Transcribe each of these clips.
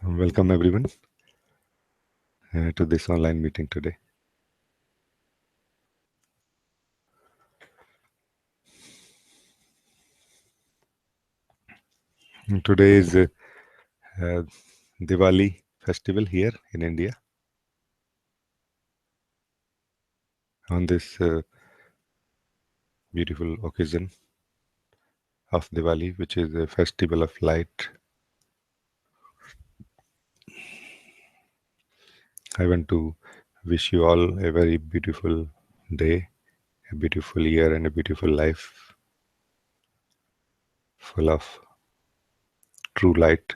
Welcome everyone to this online meeting today. Today is uh, Diwali festival here in India. On this beautiful occasion of Diwali, which is a festival of light, I want to wish you all a very beautiful day, a beautiful year, and a beautiful life full of true light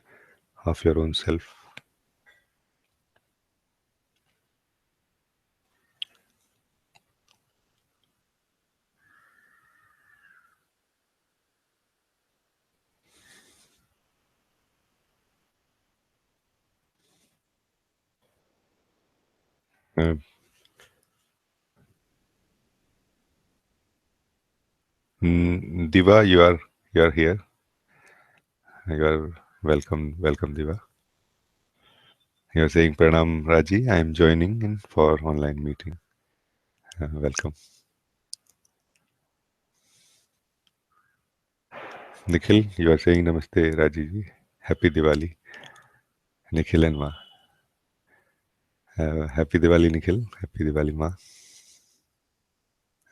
of your own self. Uh, Diva, you are here. You are welcome, welcome, Diva. You are saying Pranam Raji. I am joining in for online meeting. Welcome. Nikhil, you are saying Namaste Raji. Happy Diwali. Nikhil and Ma. Happy Diwali, Nikhil. Happy Diwali, Ma.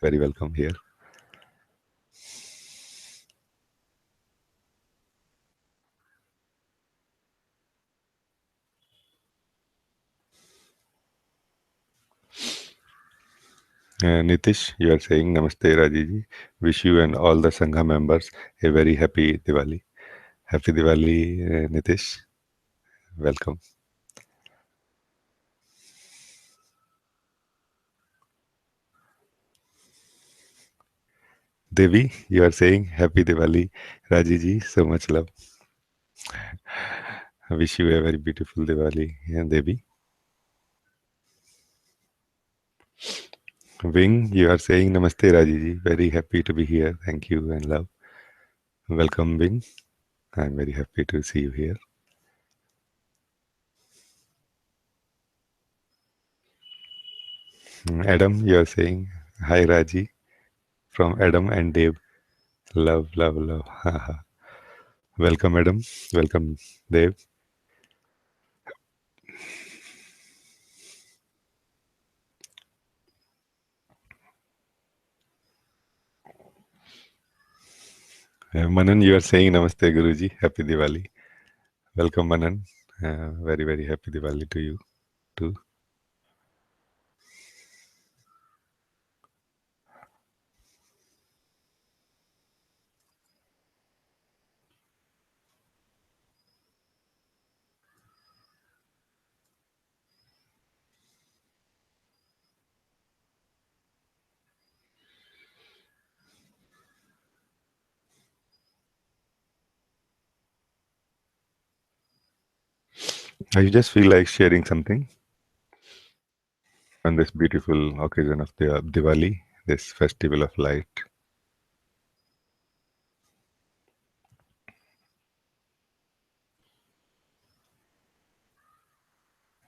Very welcome here. Nitish, you are saying Namaste Raji. Wish you and all the Sangha members a very happy Diwali. Happy Diwali, Nitish. Welcome. Devi, you are saying Happy Diwali, Raji ji. So much love. I wish you a very beautiful Diwali, Devi. Wing, you are saying Namaste Raji ji. Very happy to be here. Thank you and love. Welcome, Wing. I'm very happy to see you here. Adam, you are saying hi, Raji, from Adam and Dave. Love, love, love. Welcome, Adam. Welcome, Dave. Manan, you are saying Namaste, Guruji. Happy Diwali. Welcome, Manan. Very, very happy Diwali to you too. I just feel like sharing something on this beautiful occasion of the Diwali, this festival of light.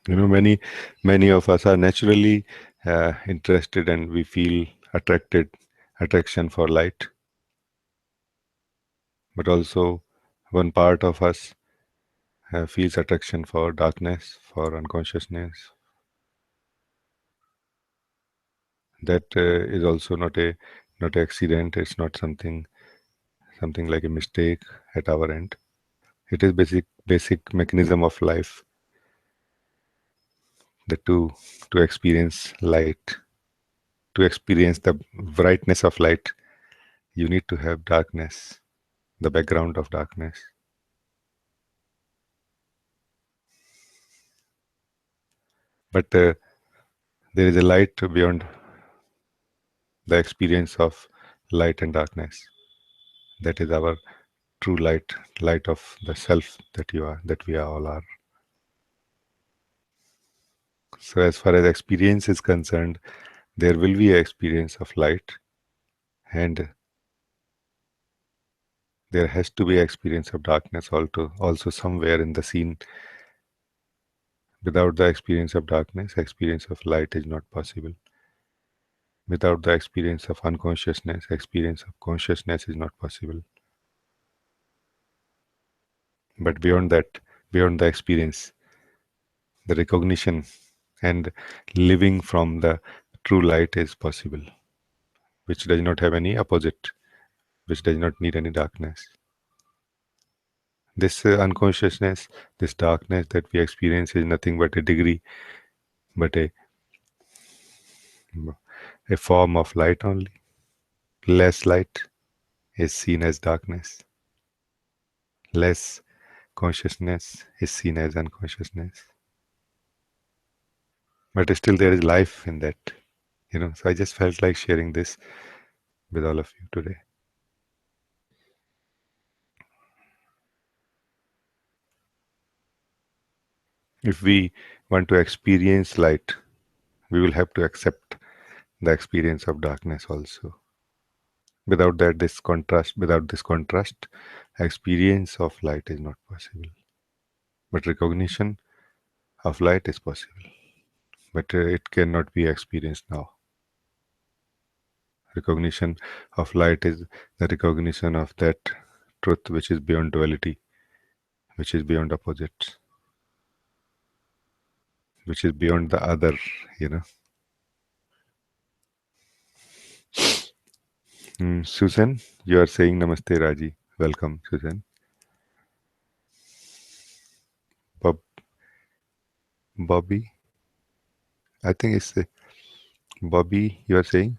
You know, many of us are naturally interested, and we feel attraction for light. But also, one part of us feels attraction for darkness, for unconsciousness. That is also not an accident. It's not something like a mistake at our end. It is basic mechanism of life. That to experience light, to experience the brightness of light, you need to have darkness, the background of darkness. But there is a light beyond the experience of light and darkness. That is our true light of the self that you are, that we all are. So as far as experience is concerned, there will be an experience of light, and there has to be an experience of darkness also somewhere in the scene Without the experience of darkness, experience of light is not possible. Without the experience of unconsciousness, experience of consciousness is not possible. But beyond that, beyond the experience, the recognition and living from the true light is possible, which does not have any opposite, which does not need any darkness. This unconsciousness, this darkness that we experience is nothing but a degree, but a form of light only. Less light is seen as darkness. Less consciousness is seen as unconsciousness. But still there is life in that. So I just felt like sharing this with all of you today. If we want to experience light, we will have to accept the experience of darkness also. Without this contrast, experience of light is not possible. But recognition of light is possible. But it cannot be experienced now. Recognition of light is the recognition of that truth which is beyond duality, which is beyond opposites, which is beyond the other, you know. Susan, you are saying Namaste, Raji. Welcome, Susan. Bob, Bobby, I think it's Bobby, you are saying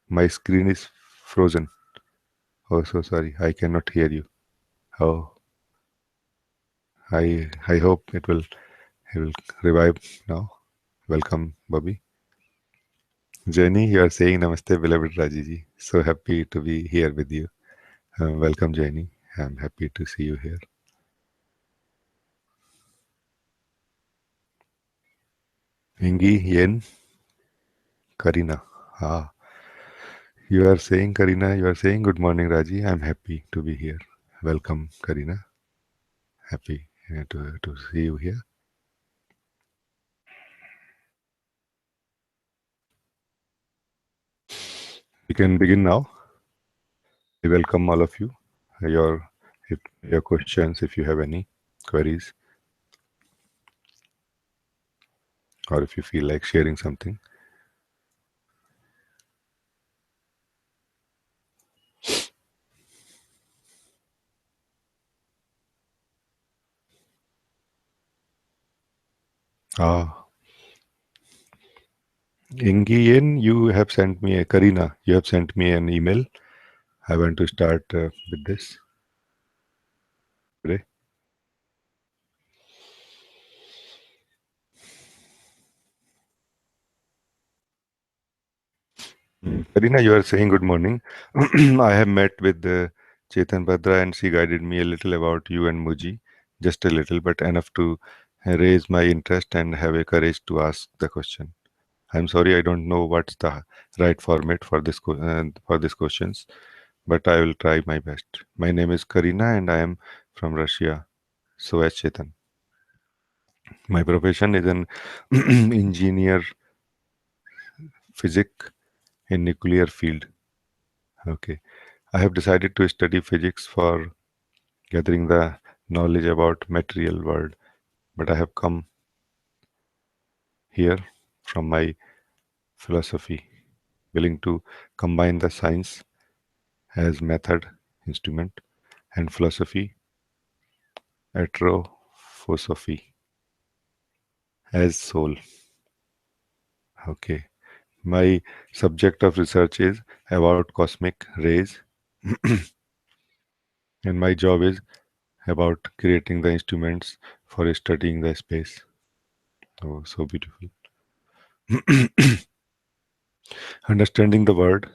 my screen is frozen. Oh, so sorry. I cannot hear you. Oh, I hope it will revive now. Welcome, Bobby. Jenny, you are saying Namaste, beloved Rajiji. So happy to be here with you. Welcome, Jenny. I'm happy to see you here. Ingi, Yen, Karina. Ah, you are saying, Karina, you are saying good morning, Raji. I'm happy to be here. Welcome, Karina. Happy to see you here. We can begin now. I welcome all of you. Your your questions, if you have any queries, or if you feel like sharing something. Ah, Ingiyen, you have sent me Karina, you have sent me an email. I want to start with this today. Karina, you are saying good morning. I have met with Chetan Bhadra and she guided me a little about you and Muji, just a little, but enough to raise my interest and have a courage to ask the question. I'm sorry, I don't know what's the right format for for these questions, but I will try my best. My name is Karina and I am from Russia. So as Chetan. My profession is an engineer physics in nuclear field. Okay. I have decided to study physics for gathering the knowledge about material world, but I have come here from my philosophy, willing to combine the science as method, instrument, and philosophy, atrophosophy, as soul. Okay. My subject of research is about cosmic rays, and my job is about creating the instruments for studying the space. Oh, so beautiful. Understanding the word,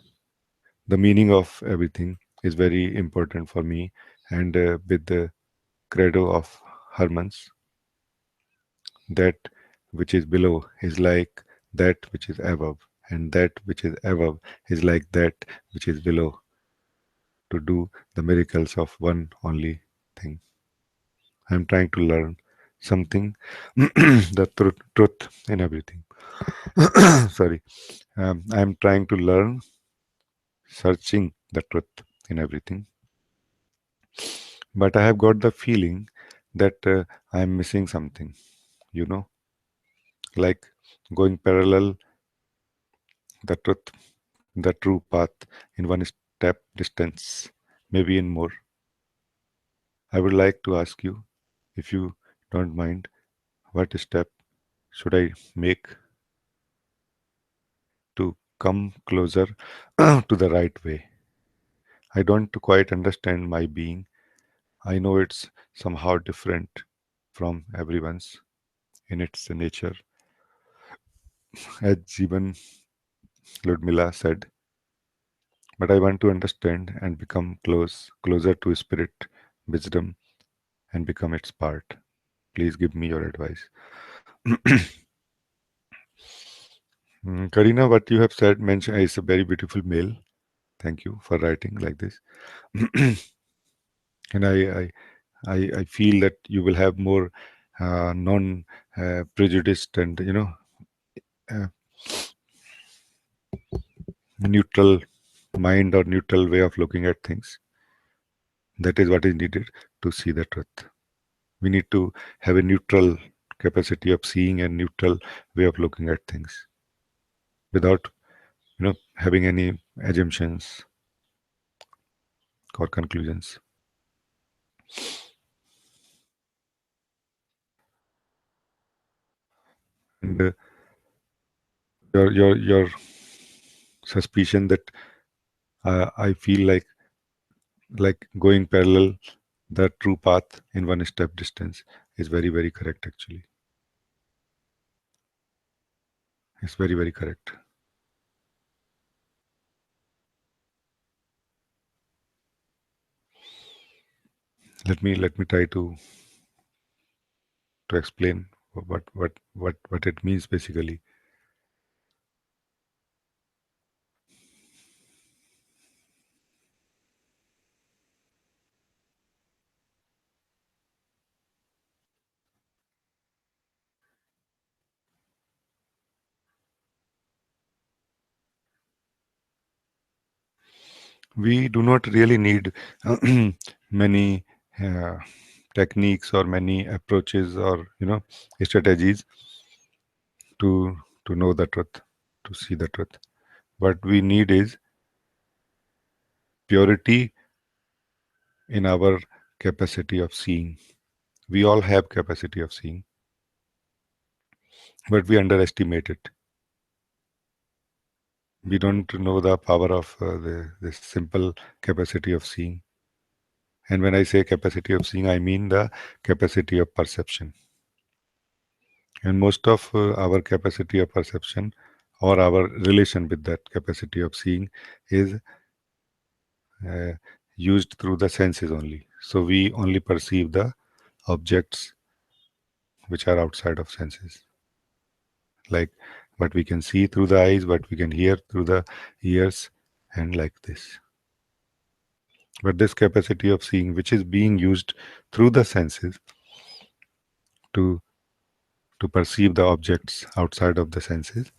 the meaning of everything is very important for me. And with the credo of Herman's, that which is below is like that which is above, and that which is above is like that which is below, to do the miracles of one only thing. I'm trying to learn something, the truth in everything. Sorry. I'm trying to learn, searching the truth in everything. But I have got the feeling that I'm missing something, you know, like going parallel, the truth, the true path in one step distance, maybe in more. I would like to ask you, if you don't mind, what step should I make to come closer to the right way? I don't quite understand my being. I know it's somehow different from everyone's in its nature. As even Ludmila said, but I want to understand and become closer to spirit, wisdom, and become its part. Please give me your advice. Karina, what you have said mentioned is a very beautiful mail. Thank you for writing like this. And I feel that you will have more non prejudiced and uh, neutral mind or neutral way of looking at things. That is what is needed to see the truth. We need to have a neutral capacity of seeing and neutral way of looking at things without having any assumptions or conclusions. And your suspicion that I feel like going parallel the true path in one step distance is very very correct. Actually, it's very very correct. Let me try to explain what it means basically. We do not really need many uh, techniques or many approaches or strategies to know the truth, to see the truth. What we need is purity in our capacity of seeing. We all have capacity of seeing, but we underestimate it. We don't know the power of the simple capacity of seeing. And when I say capacity of seeing, I mean the capacity of perception. And most of our capacity of perception or our relation with that capacity of seeing is uh, used through the senses only. So we only perceive the objects which are outside of senses, like what we can see through the eyes, what we can hear through the ears, and like this. But this capacity of seeing, which is being used through the senses to perceive the objects outside of the senses,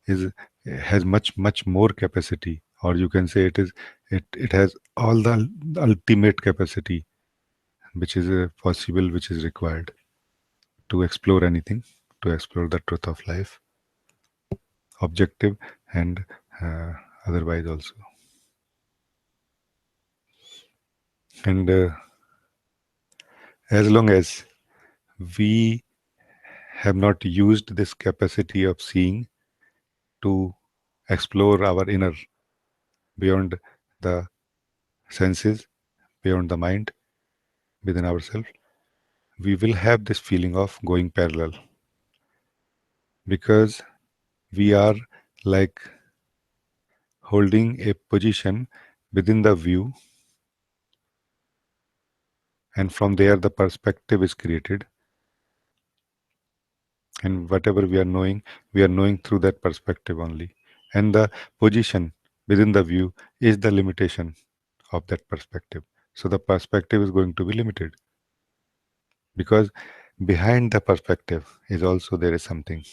is has much more capacity, or you can say it has all the ultimate capacity which is possible, which is required to explore anything, to explore the truth of life, objective and uh, otherwise also. And as long as we have not used this capacity of seeing to explore our inner beyond the senses, beyond the mind, within ourselves, we will have this feeling of going parallel because we are like holding a position within the view, and from there the perspective is created, and whatever we are knowing through that perspective only, and the position within the view is the limitation of that perspective. So the perspective is going to be limited because behind the perspective is also there is something.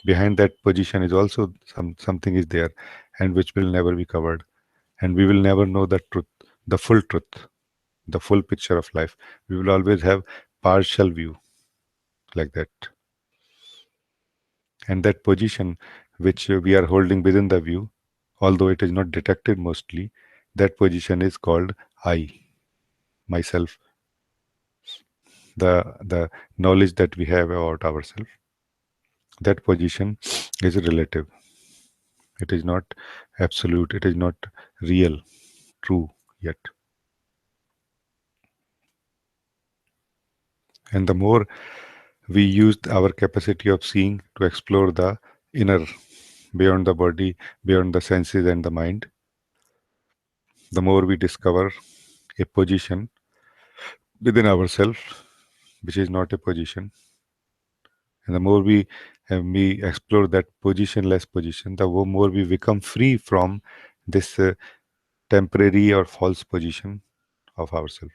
Behind that position is also something is there, and which will never be covered, and we will never know the truth, the full truth, the full picture of life. We will always have partial view like that, and that position which we are holding within the view, although it is not detected mostly, that position is called I, myself, the knowledge that we have about ourselves. That position is relative. It is not absolute. It is not real, true yet. And the more we use our capacity of seeing to explore the inner, beyond the body, beyond the senses and the mind, the more we discover a position within ourselves, which is not a position. And the more we explore that positionless position, the more we become free from this temporary or false position of ourselves.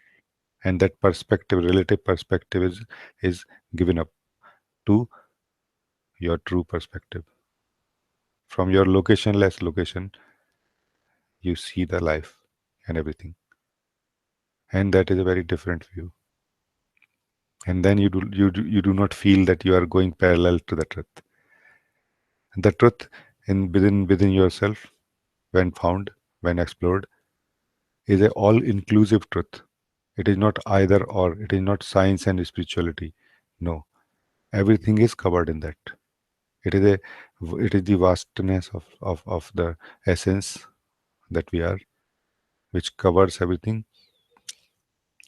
And that perspective, relative perspective, is given up to your true perspective. From your locationless location, you see the life and everything. And that is a very different view. And then you do not feel that you are going parallel to the truth. The truth within yourself, when found, when explored, is a all-inclusive truth. It is not either or. It is not science and spirituality. No, everything is covered in that. It is a it is the vastness of the essence that we are, which covers everything,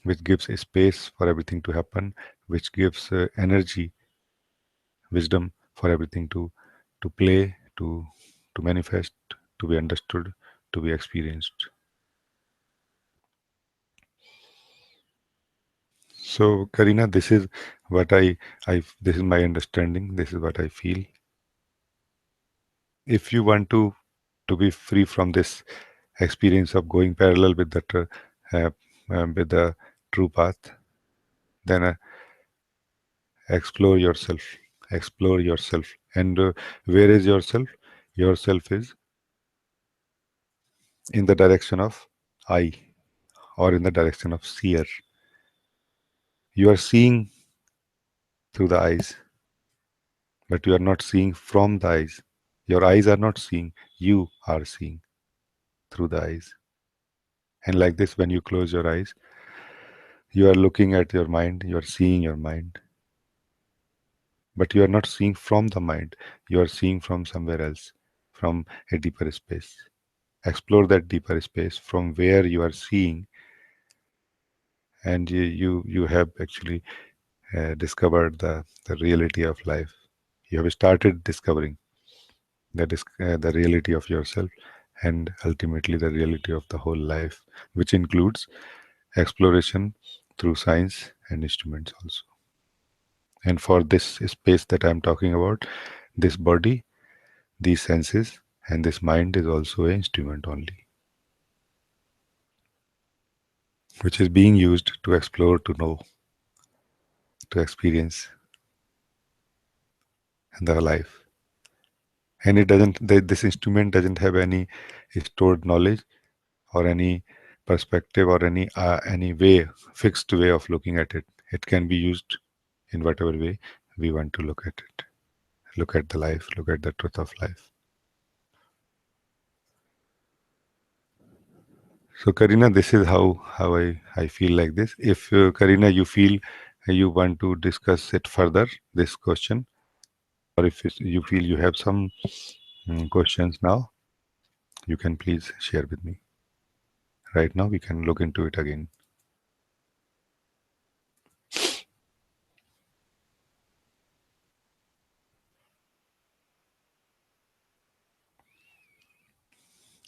which gives a space for everything to happen, which gives energy, wisdom for everything to play, to manifest, to be understood, to be experienced. So, Karina, this is what I this is my understanding. This is what I feel. If you want to be free from this experience of going parallel with uh, with the true path, then explore yourself. And where is yourself? Yourself is in the direction of I, or in the direction of seer. You are seeing through the eyes, but you are not seeing from the eyes. Your eyes are not seeing, you are seeing through the eyes. And like this, when you close your eyes, you are looking at your mind, you are seeing your mind, but you are not seeing from the mind. You are seeing from somewhere else, from a deeper space. Explore that deeper space from where you are seeing, and you have actually discovered the reality of life. You have started discovering the reality of yourself, and ultimately the reality of the whole life, which includes exploration through science and instruments also. And for this space that I'm talking about, this body, these senses, and this mind is also an instrument only, which is being used to explore, to know, to experience the life. And it doesn't, this instrument doesn't have any stored knowledge or any perspective or any way, fixed way of looking at it. It can be used in whatever way we want to look at it. Look at the life, look at the truth of life. So, Karina, this is how I feel like this. If Karina, you feel you want to discuss it further, this question, or if you feel you have some questions now, you can please share with me. Right now, we can look into it again.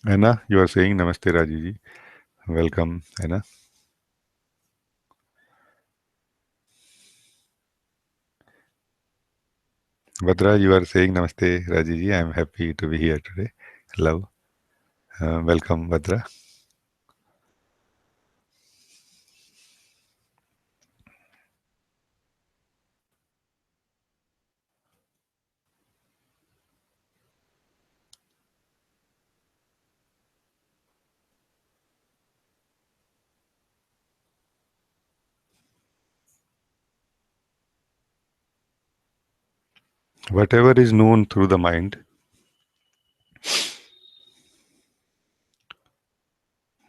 Anna, you are saying Namaste, Rajee ji. Welcome, Anna. Badra, you are saying Namaste, Rajee ji. I am happy to be here today. Love. Welcome, Badra. Whatever is known through the mind,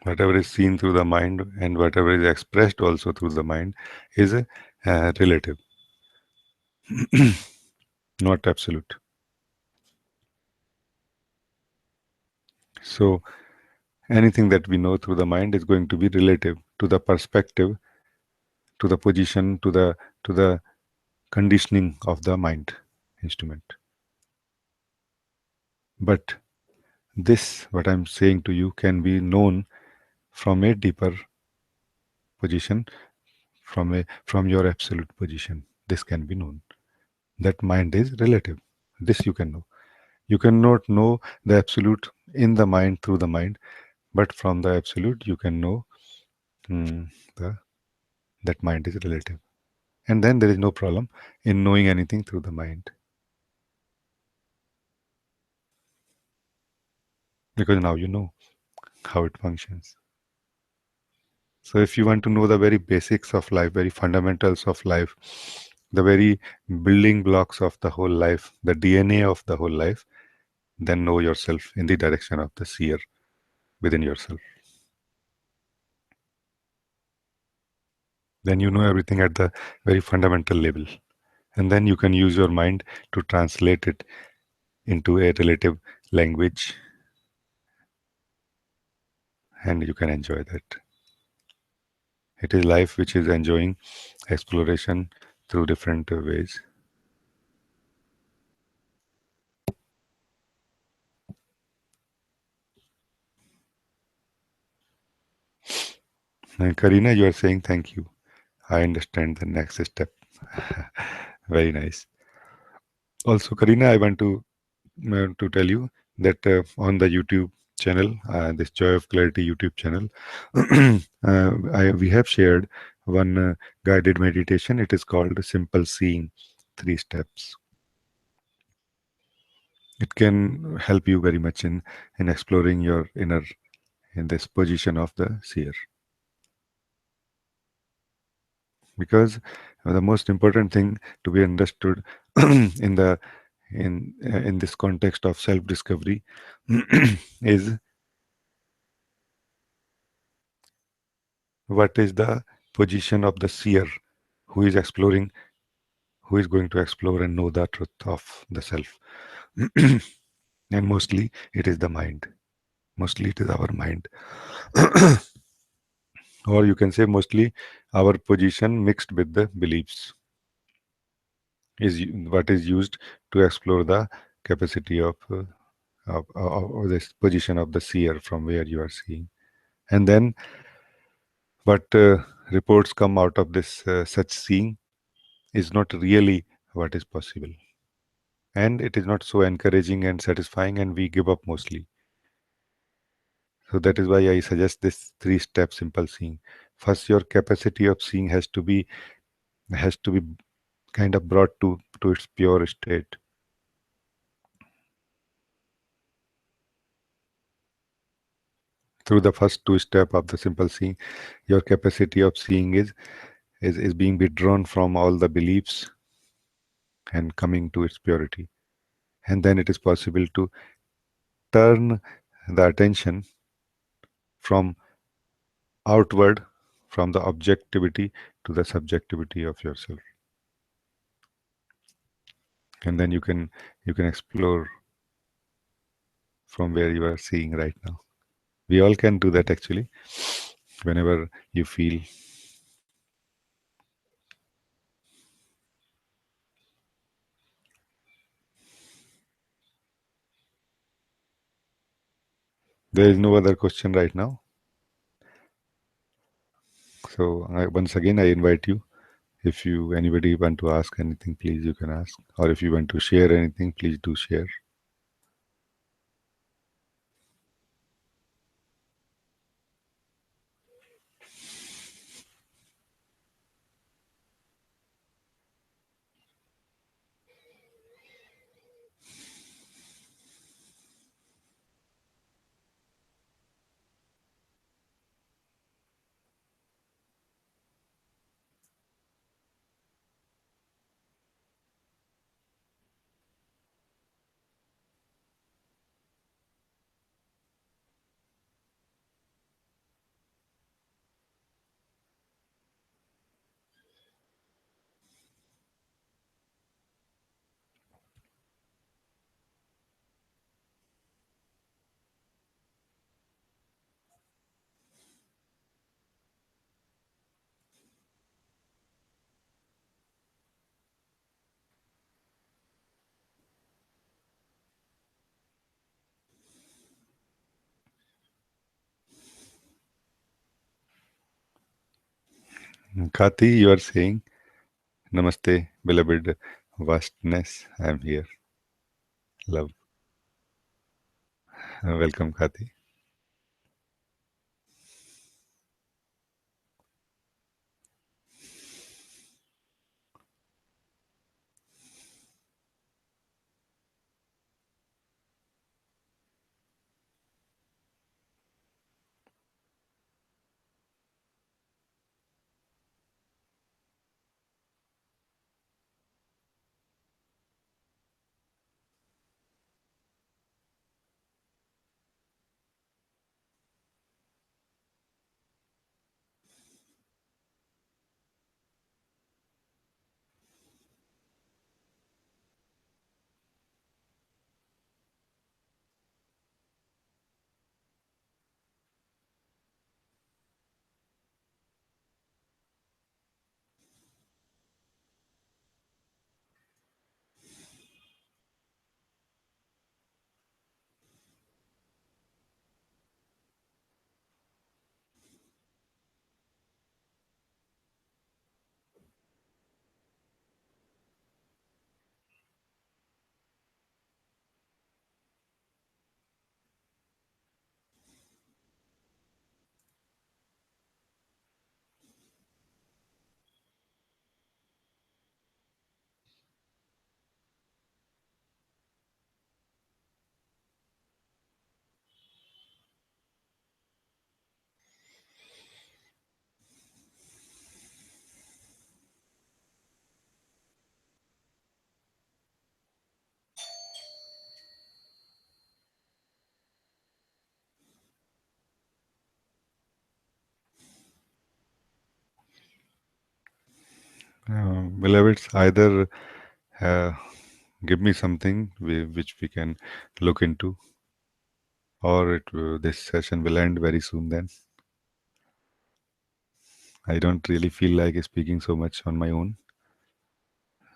whatever is seen through the mind, and whatever is expressed also through the mind is relative, not absolute. So anything that we know through the mind is going to be relative to the perspective, to the position, to the conditioning of the mind instrument. But this, what I'm saying to you, can be known from a deeper position, from your absolute position. This can be known. That mind is relative. This you can know. You cannot know the absolute in the mind through the mind, but from the absolute you can know the that mind is relative. And then there is no problem in knowing anything through the mind, because now you know how it functions. So if you want to know the very basics of life, very fundamentals of life, the very building blocks of the whole life, the DNA of the whole life, then know yourself in the direction of the seer within yourself. Then you know everything at the very fundamental level. And then you can use your mind to translate it into a relative language, and you can enjoy that. It is life which is enjoying exploration through different ways. And Karina, you are saying thank you. I understand the next step. Very nice. Also, Karina, I want to tell you that on the YouTube channel, this Joy of Clarity YouTube channel, we have shared one guided meditation. It is called Simple Seeing, 3 steps. It can help you very much in exploring your inner in this position of the seer, because the most important thing to be understood in the in this context of self discovery is what is the position of the seer who is exploring, who is going to explore and know the truth of the self. And mostly it is the mind, mostly it is our mind, or you can say mostly our position mixed with the beliefs is what is used to explore the capacity of this position of the seer from where you are seeing. And then what reports come out of this such seeing is not really what is possible, and it is not so encouraging and satisfying, and we give up mostly. So that is why I suggest this 3 step simple seeing. First, your capacity of seeing has to be kind of brought to its pure state. Through the first 2 step of the simple seeing, your capacity of seeing is being withdrawn from all the beliefs and coming to its purity. And then it is possible to turn the attention from outward, from the objectivity to the subjectivity of yourself. And then you can explore from where you are seeing right now. We all can do that actually. Whenever you feel there is no other question right now. So once again I invite you. If you anybody want to ask anything, please you can ask. Or if you want to share anything, please do share. Kati, you are saying, Namaste, beloved vastness. I am here. Love. Welcome, Kati. Beloveds, either uh, give me something which we can look into, or this session will end very soon. Then I don't really feel like speaking so much on my own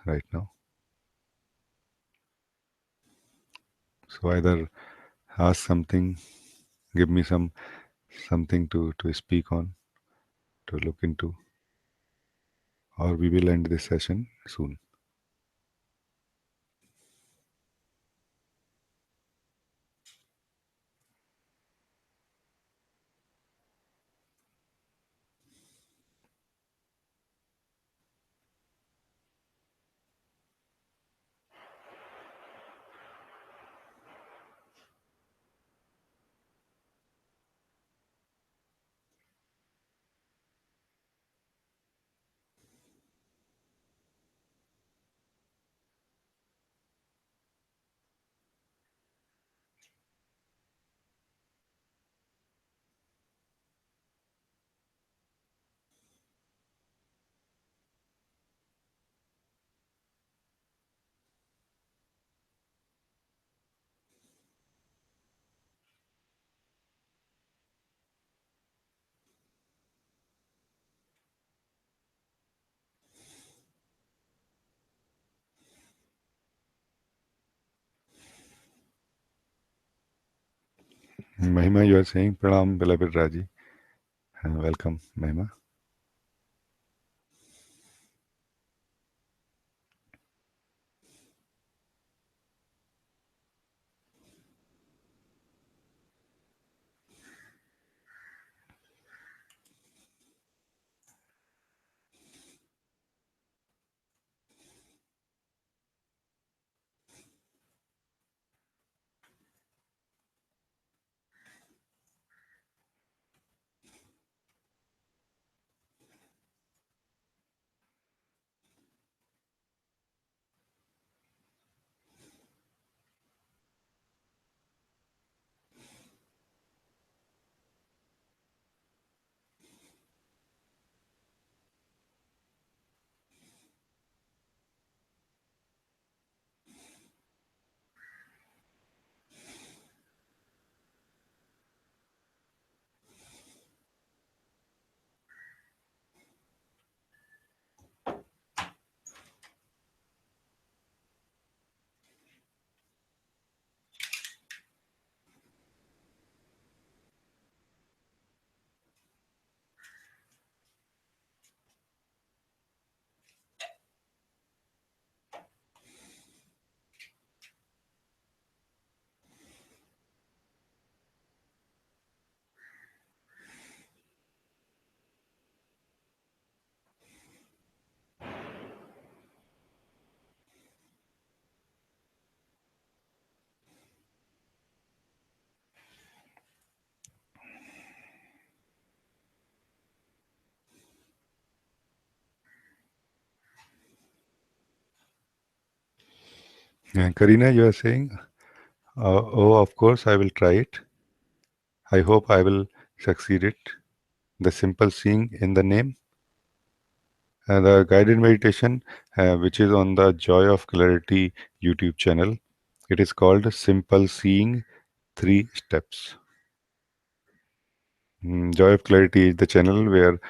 right now. So either ask something, give me something to speak on, to look into, or we will end this session soon. Mahima, you are saying Pranam, beloved Raji. Welcome, Mahima. Karina, you are saying, oh, of course, I will try it. I hope I will succeed it. The simple seeing in the name. The guided meditation, which is on the Joy of Clarity YouTube channel, it is called Simple Seeing 3 Steps. Joy of Clarity is the channel where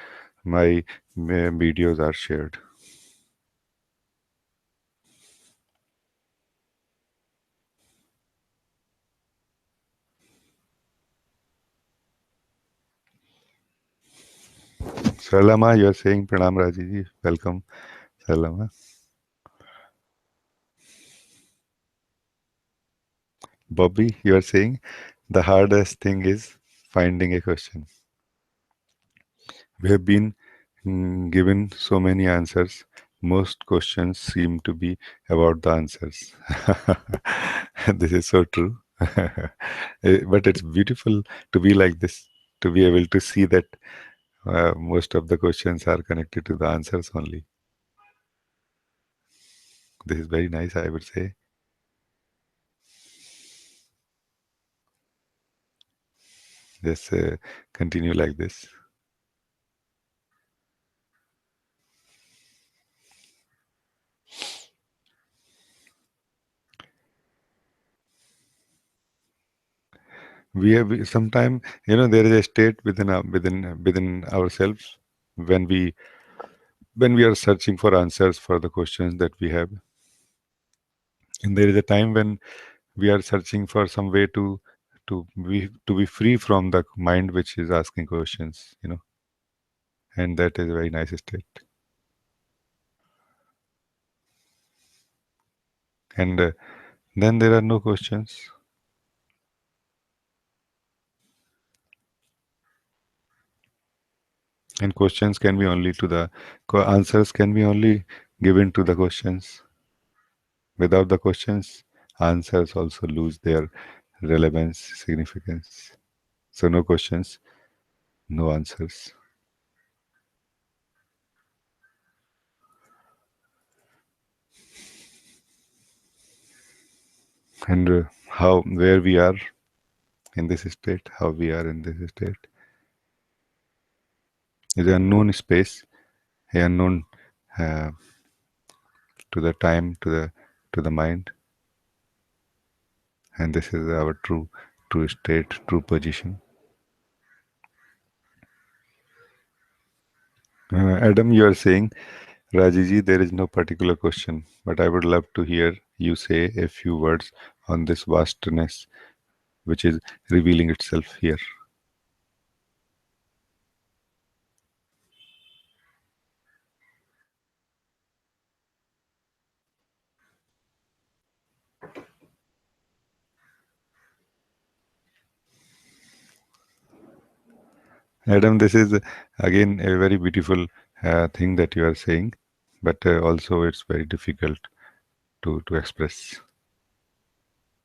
my videos are shared. Salama, you are saying Pranam Rajee. Welcome, Salama. Bobby, you are saying the hardest thing is finding a question. We have been given so many answers. Most questions seem to be about the answers. This is so true. But it's beautiful to be like this, to be able to see that most of the questions are connected to the answers only. This is very nice, I would say. Just continue like this. We have sometime, there is a state within ourselves when we are searching for answers for the questions that we have, and there is a time when we are searching for some way to be free from the mind which is asking questions, and that is a very nice state. And then there are no questions, and questions can be only to the answers can be only given to the questions. Without the questions, answers also lose their relevance, significance. So no questions, no answers. And where we are in this state, how we are in this state, is an unknown space, an unknown uh, to the time, to the mind, and this is our true state, true position. Adam, you are saying, Rajiji, there is no particular question, but I would love to hear you say a few words on this vastness which is revealing itself here. Adam, this is again a very beautiful thing that you are saying, but also it's very difficult to express.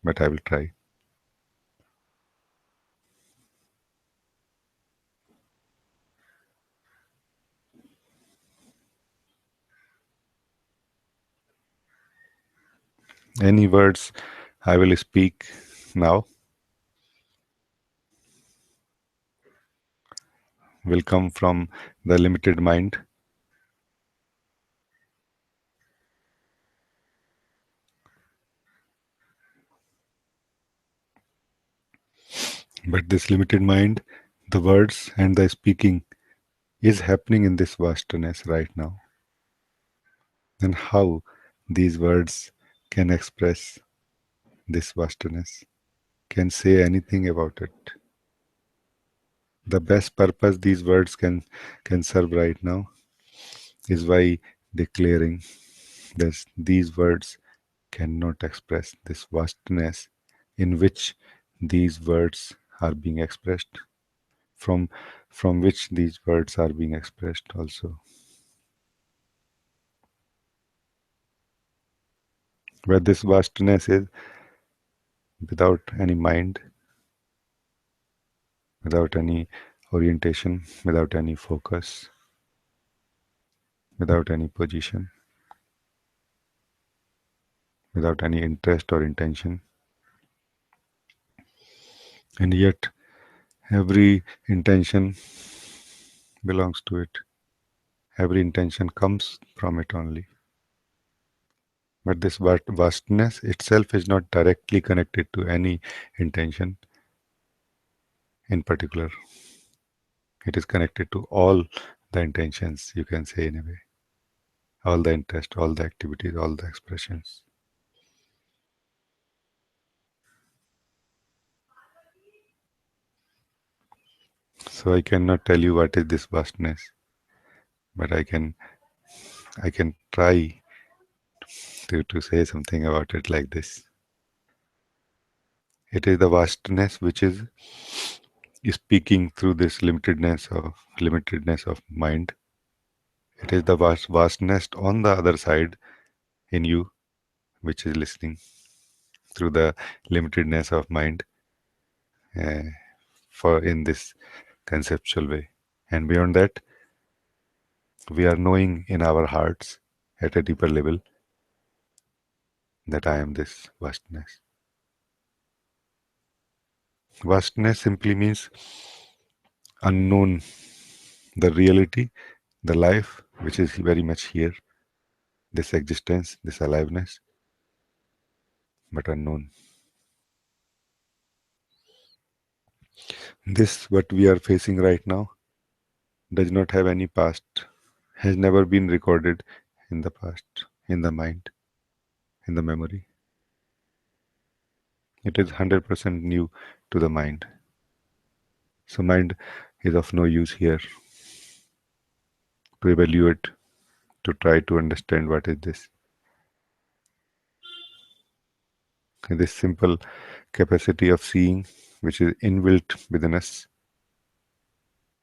But I will try. Any words I will speak now will come from the limited mind. But this limited mind, the words and the speaking is happening in this vastness right now. And how these words can express this vastness, can say anything about it. The best purpose these words can serve right now is by declaring that these words cannot express this vastness in which these words are being expressed, from from which these words are being expressed also. Where this vastness is without any mind, without any orientation, without any focus, without any position, without any interest or intention. And yet, every intention belongs to it. Every intention comes from it only. But this vastness itself is not directly connected to any intention in particular. It is connected to all the intentions, you can say, in a way. All the interest, all the activities, all the expressions. So I cannot tell you what is this vastness, but I can try to say something about it like this. It is the vastness which is speaking through this limitedness of mind. It is the vastness on the other side in you, which is listening through the limitedness of mind, uh, for in this conceptual way. And beyond that, we are knowing in our hearts at a deeper level that I am this vastness. Vastness simply means unknown, the reality, the life which is very much here, this existence, this aliveness, but unknown. This, what we are facing right now, does not have any past, has never been recorded in the past, in the mind, in the memory. It is 100% new to the mind. So, mind is of no use here to evaluate, to try to understand what is this. This simple capacity of seeing, which is inbuilt within us,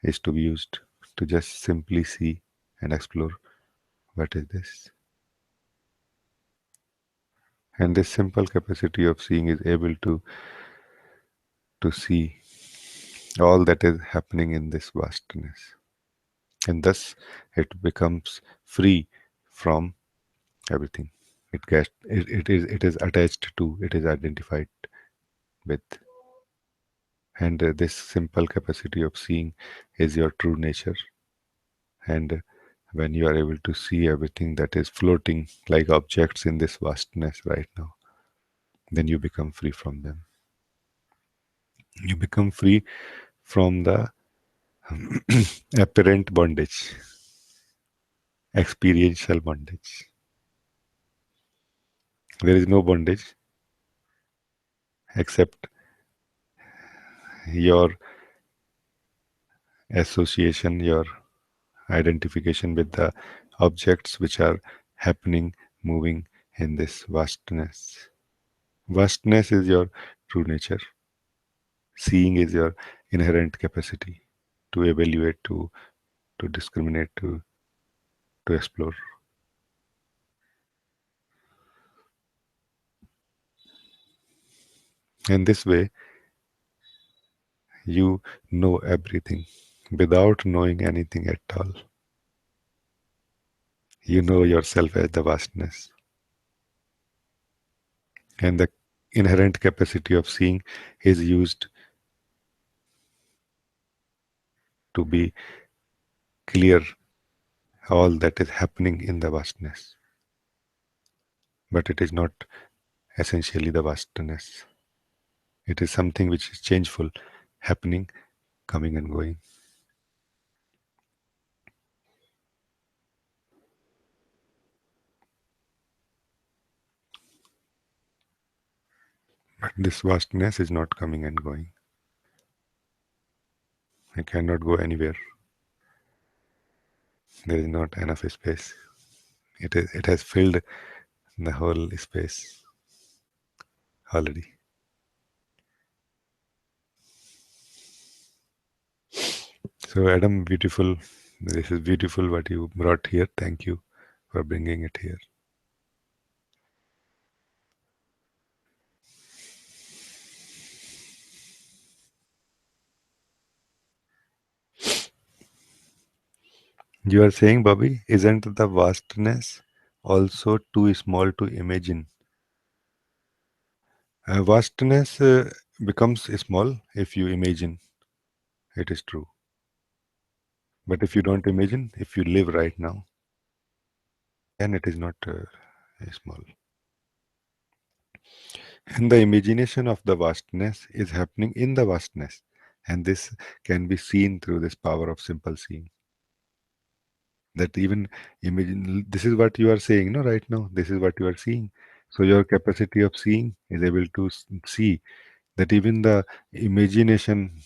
is to be used to just simply see and explore what is this. And this simple capacity of seeing is able to see all that is happening in this vastness. And thus it becomes free from everything. It is attached to, it is identified with. And this simple capacity of seeing is your true nature. And when you are able to see everything that is floating like objects in this vastness right now, then you become free from them. You become free from the apparent bondage, experiential bondage. There is no bondage except your association, your identification with the objects which are happening, moving in this vastness. Vastness is your true nature. Seeing is your inherent capacity to evaluate, to discriminate, to explore. In this way, you know everything without knowing anything at all. You know yourself as the vastness. And the inherent capacity of seeing is used to be clear all that is happening in the vastness. But it is not essentially the vastness. It is something which is changeful, happening, coming and going. But this vastness is not coming and going. I cannot go anywhere. There is not enough space. It has filled the whole space already. So Adam, beautiful. This is beautiful what you brought here. Thank you for bringing it here. You are saying, Bobby, isn't the vastness also too small to imagine? Vastness becomes small if you imagine it is true. But if you don't imagine, if you live right now, then it is not small. And the imagination of the vastness is happening in the vastness. And this can be seen through this power of simple seeing. That even imagine, this is what you are saying, no, right now. This is what you are seeing. So your capacity of seeing is able to see that even the imagination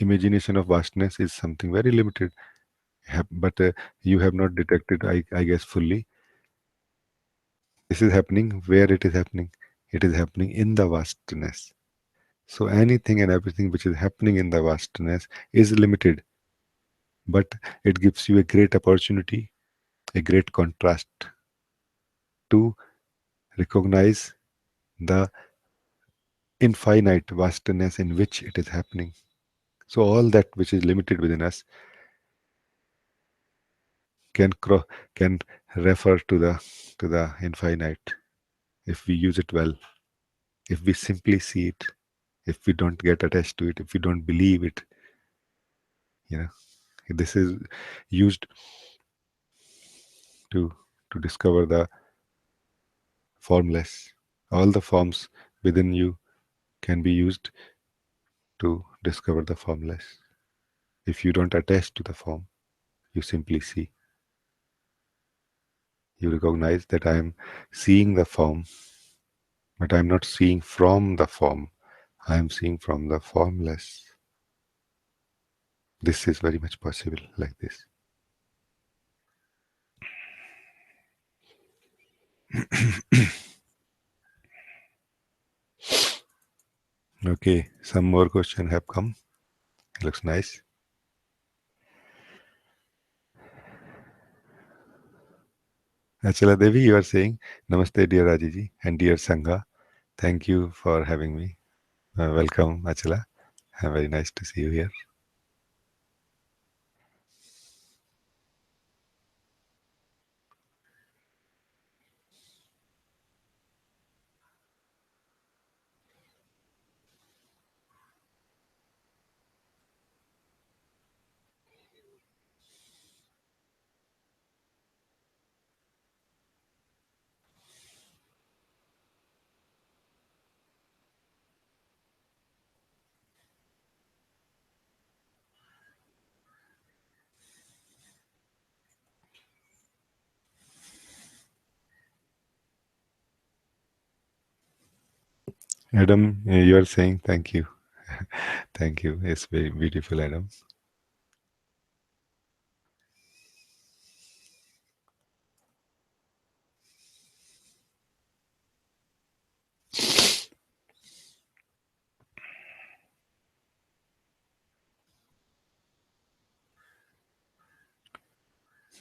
imagination of vastness is something very limited. But you have not detected, I guess, fully. This is happening where it is happening. It is happening in the vastness. So anything and everything which is happening in the vastness is limited, but it gives you a great opportunity, a great contrast to recognize the infinite vastness in which it is happening. So all that which is limited within us can can refer to the infinite if we use it well, if we simply see it, if we don't get attached to it, if we don't believe it. You know, this is used to discover the formless. All the forms within you can be used to discover the formless. If you don't attach to the form, you simply see. You recognize that I am seeing the form, but I am not seeing from the form. I am seeing from the formless. This is very much possible like this. Okay, some more questions have come. It looks nice. Achala Devi, you are saying, Namaste, dear Rajee and dear Sangha. Thank you for having me. Welcome, Achala. Very nice to see you here. Adam, you are saying thank you. Thank you. It's very beautiful, Adam.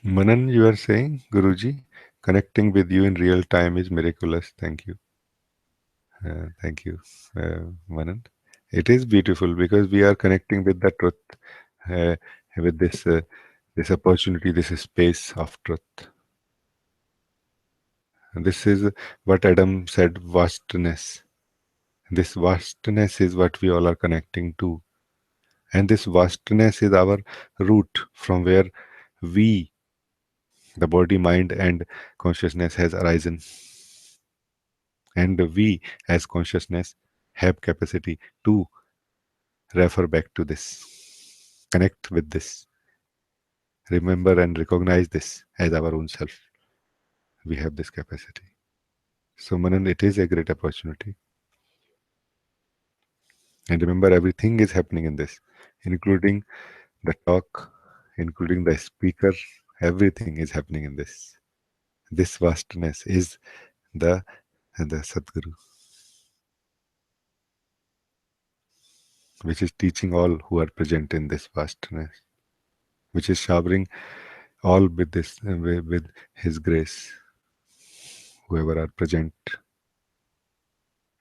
Manan, you are saying, Guruji, connecting with you in real time is miraculous. Thank you. Thank you, Manan. It is beautiful because we are connecting with the truth, uh, with this opportunity, this space of truth. And this is what Adam said, vastness. This vastness is what we all are connecting to. And this vastness is our root from where we, the body, mind, and consciousness, has arisen. And we, as consciousness, have capacity to refer back to this, connect with this, remember and recognize this as our own self. We have this capacity. So, Manan, it is a great opportunity. And remember, everything is happening in this, including the talk, including the speaker, everything is happening in this. This vastness is the Sadguru, which is teaching all who are present in this vastness, which is showering all with this with His grace. Whoever are present,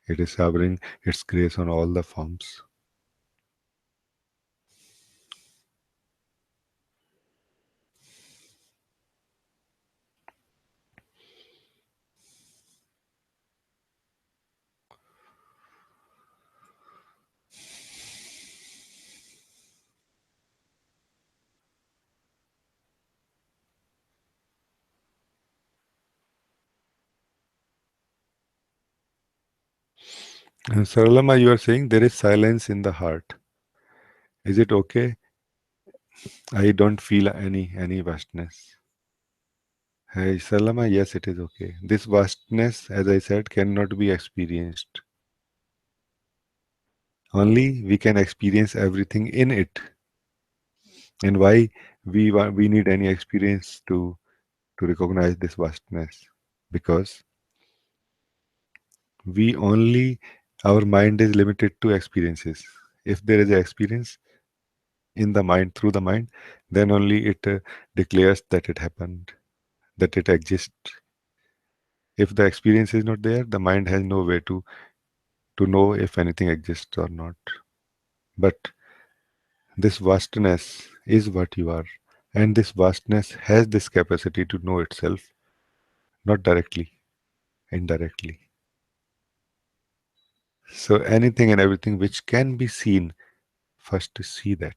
it is showering its grace on all the forms. Saralama, you are saying there is silence in the heart. Is it okay? I don't feel any vastness. Hey, Saralama, yes, it is okay. This vastness, as I said, cannot be experienced. Only we can experience everything in it. And why we need any experience to recognize this vastness? Because we only our mind is limited to experiences. If there is an experience in the mind through the mind, then only it declares that it happened, that it exists. If the experience is not there, the mind has no way to know if anything exists or not. But this vastness is what you are, and this vastness has this capacity to know itself, not directly, indirectly. So anything and everything which can be seen, first to see that,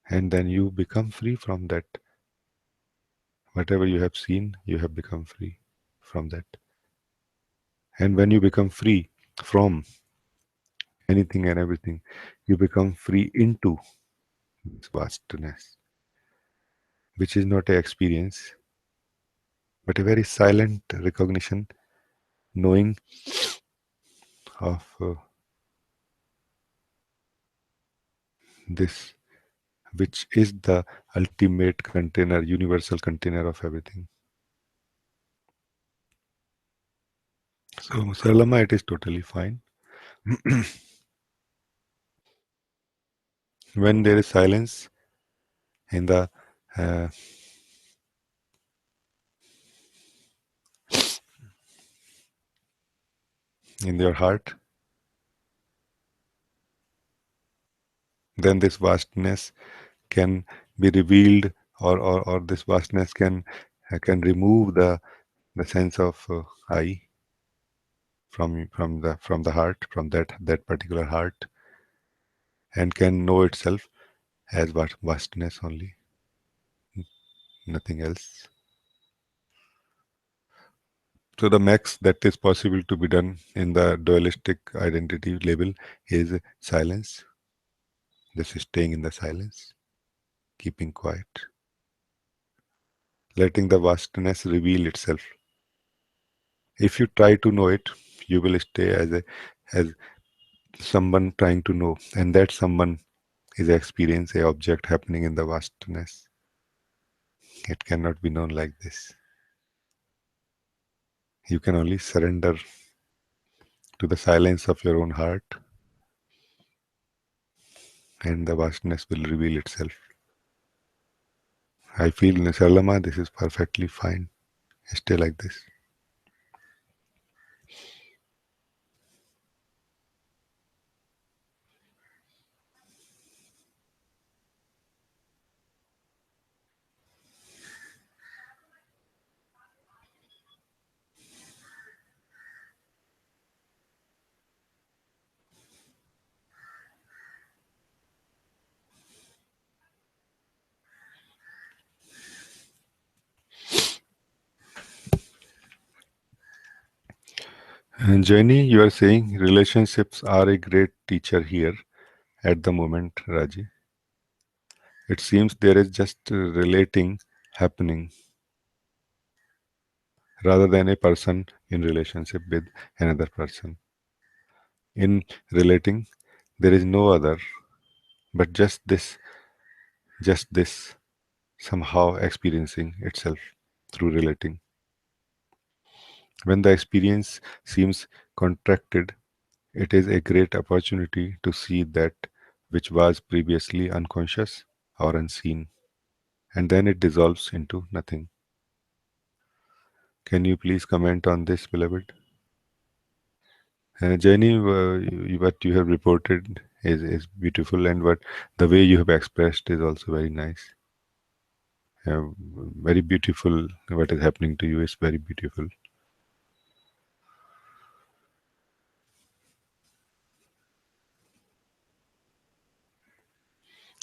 and then you become free from that. Whatever you have seen, you have become free from that. And when you become free from anything and everything, you become free into this vastness, which is not an experience, but a very silent recognition, knowing of this, which is the ultimate container, universal container of everything. So, Sarlama, it is totally fine. When there is silence in the uh, in your heart, then this vastness can be revealed, or this vastness can remove the sense of I from the heart, from that particular heart, and can know itself as vastness only, nothing else. So the max that is possible to be done in the dualistic identity label is silence. This is staying in the silence, keeping quiet, letting the vastness reveal itself. If you try to know it, you will stay as someone trying to know, and that someone is experience, a object happening in the vastness. It cannot be known like this. You can only surrender to the silence of your own heart, and the vastness will reveal itself. I feel, Sarlama, this is perfectly fine. Stay like this. And Jenny, you are saying relationships are a great teacher here at the moment, Raji. It seems there is just relating happening rather than a person in relationship with another person. In relating, there is no other, but just this somehow experiencing itself through relating. When the experience seems contracted, it is a great opportunity to see that which was previously unconscious or unseen, and then it dissolves into nothing. Can you please comment on this, beloved? Jenny, what you have reported is beautiful, and what the way you have expressed is also very nice. Very beautiful. What is happening to you is very beautiful.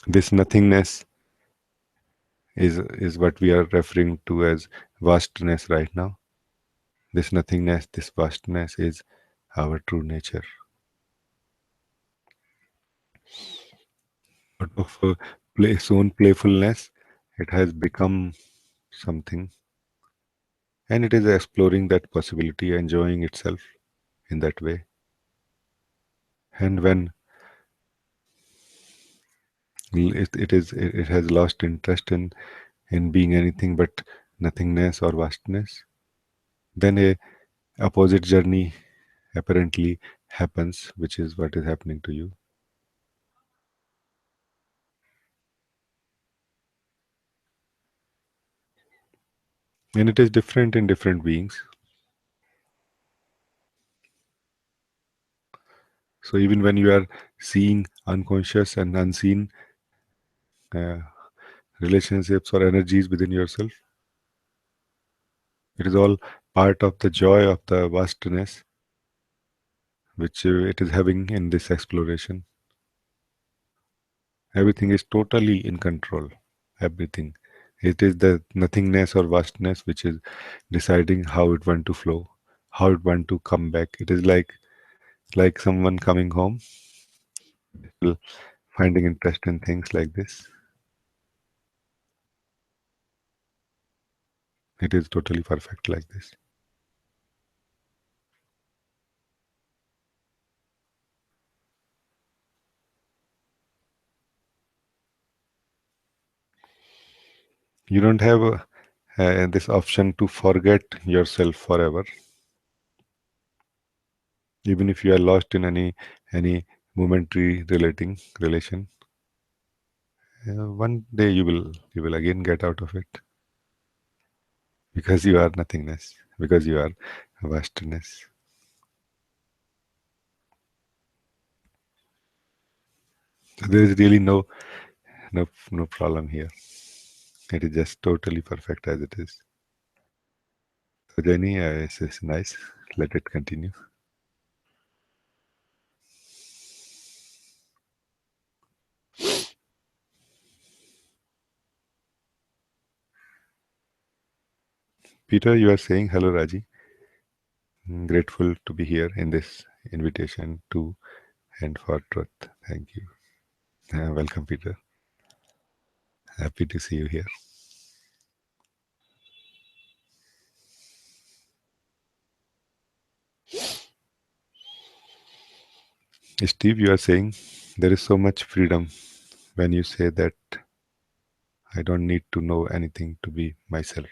This nothingness is what we are referring to as vastness right now. This nothingness, this vastness is our true nature. Out of its own playfulness, it has become something, and it is exploring that possibility, enjoying itself in that way. And when it has lost interest in being anything but nothingness or vastness, then a opposite journey apparently happens, which is what is happening to you. And it is different in different beings. So even when you are seeing unconscious and unseen uh, relationships or energies within yourself, it is all part of the joy of the vastness which it is having in this exploration. Everything is totally in control. Everything. It is the nothingness or vastness which is deciding how it want to flow, how it want to come back. It is like someone coming home, well, finding interest in things like this. It is totally perfect like this. You don't have this option to forget yourself forever, even if you are lost in any momentary relating relation. One day you will again get out of it because you are nothingness, because you are vastness. So there is really no problem here. It is just totally perfect as it is. So Jenny, it's nice. Let it continue. Peter, you are saying hello, Raji. Grateful to be here in this invitation to and for truth. Thank you. Welcome, Peter. Happy to see you here. Steve, you are saying there is so much freedom when you say that I don't need to know anything to be myself.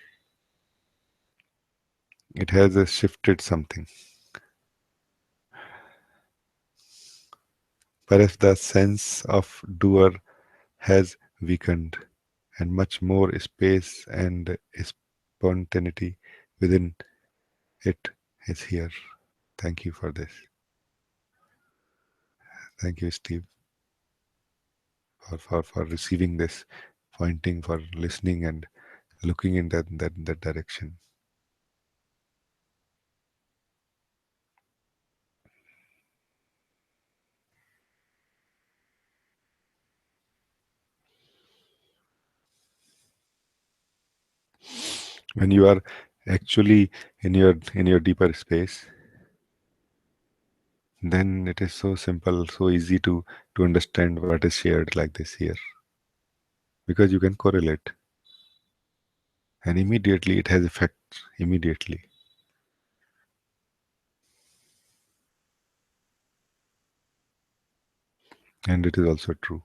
It has shifted something. Perhaps the sense of doer has weakened, and much more space and spontaneity within it is here. Thank you for this. Thank you, Steve, for receiving this, pointing, for listening and looking in that direction. When you are actually in your deeper space, then it is so simple, so easy to understand what is shared like this here, because you can correlate, and immediately it has effects immediately. And it is also true.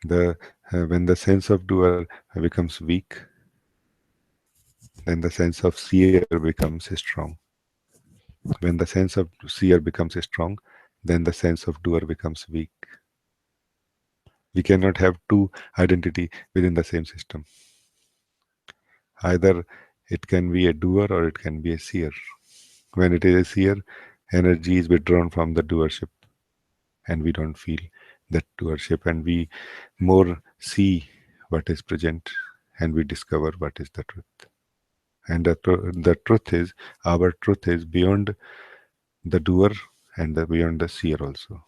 The when the sense of doer becomes weak, then the sense of seer becomes strong. When the sense of seer becomes strong, then the sense of doer becomes weak. We cannot have two identity within the same system. Either it can be a doer or it can be a seer. When it is a seer, energy is withdrawn from the doership, and we don't feel that doership, and we more see what is present, and we discover what is the truth. And the truth is, our truth is beyond the doer and beyond the seer also.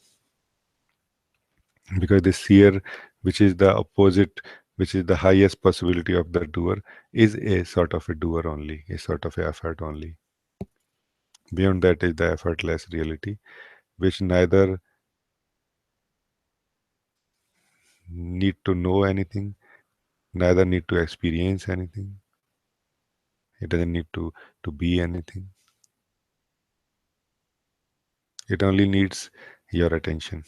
Because the seer, which is the opposite, which is the highest possibility of the doer, is a sort of a doer only, a sort of a effort only. Beyond that is the effortless reality, which neither need to know anything, neither need to experience anything. It doesn't need to be anything. It only needs your attention,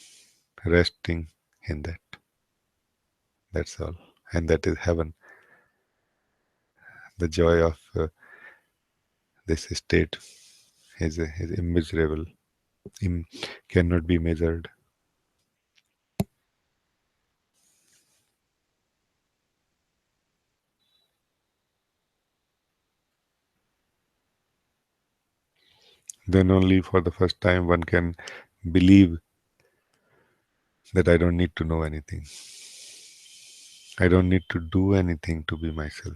resting in that. That's all. And that is heaven. The joy of this state is immeasurable, Im- cannot be measured. Then only for the first time one can believe that I don't need to know anything. I don't need to do anything to be myself.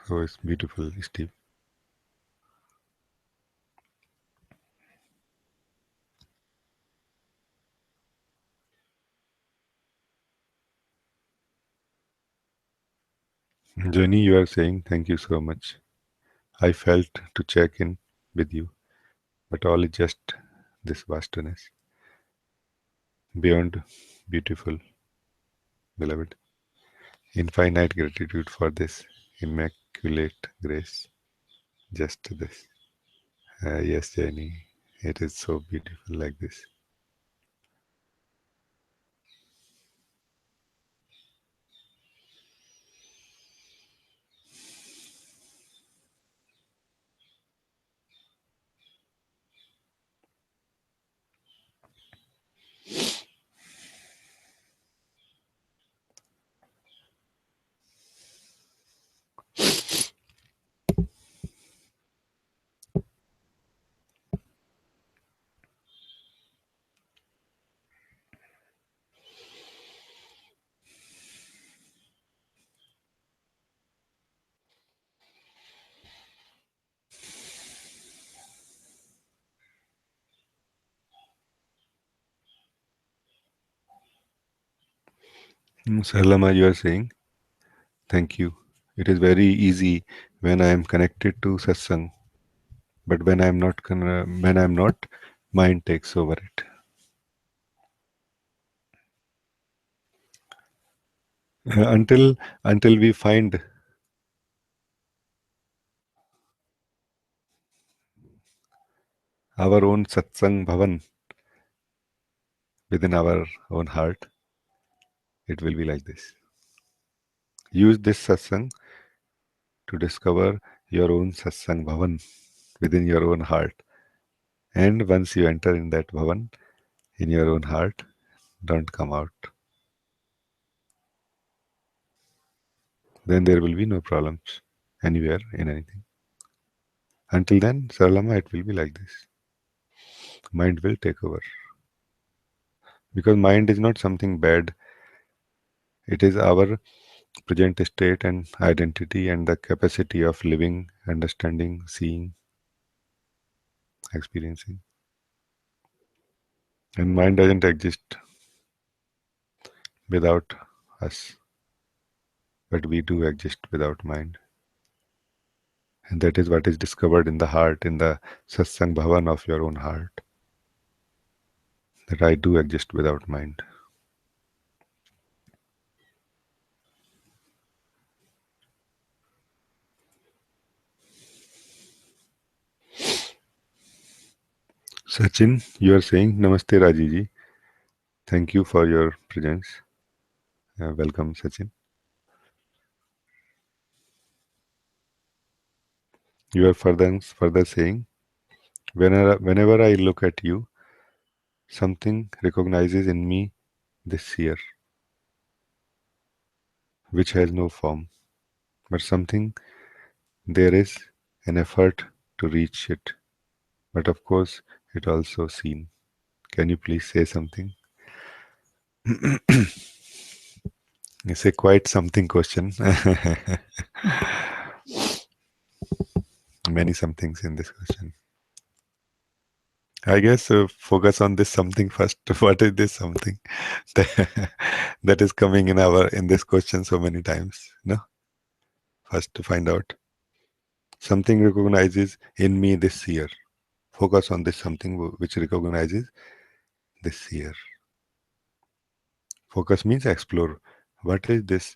So it's beautiful, Steve. Jenny, you are saying thank you so much. I felt to check in with you, but all is just this vastness. Beyond beautiful, beloved. Infinite gratitude for this immaculate grace. Just this. Yes, Jenny, it is so beautiful like this. Sarlama, you are saying thank you. It is very easy when I am connected to satsang, but when I am not, mind takes over it. Until we find our own satsang bhavan within our own heart, it will be like this. Use this satsang to discover your own satsang bhavan within your own heart. And once you enter in that bhavan, in your own heart, don't come out. Then there will be no problems anywhere in anything. Until then, Saralama, it will be like this. Mind will take over. Because mind is not something bad. It is our present state and identity and the capacity of living, understanding, seeing, experiencing. And mind doesn't exist without us, but we do exist without mind. And that is what is discovered in the heart, in the satsang bhavan of your own heart, that I do exist without mind. Sachin, you are saying Namaste Rajee ji. Thank you for your presence. Welcome, Sachin. You are further saying, whenever I look at you, something recognizes in me this sphere, which has no form, but something there is an effort to reach it. But of course, it also seen. Can you please say something? It's a quite something question. Many somethings in this question. I guess focus on this something first. What is this something that, that is coming in this question so many times? No, first to find out. Something recognizes in me this seer. Focus on this something which recognizes this seer. Focus means explore. What is this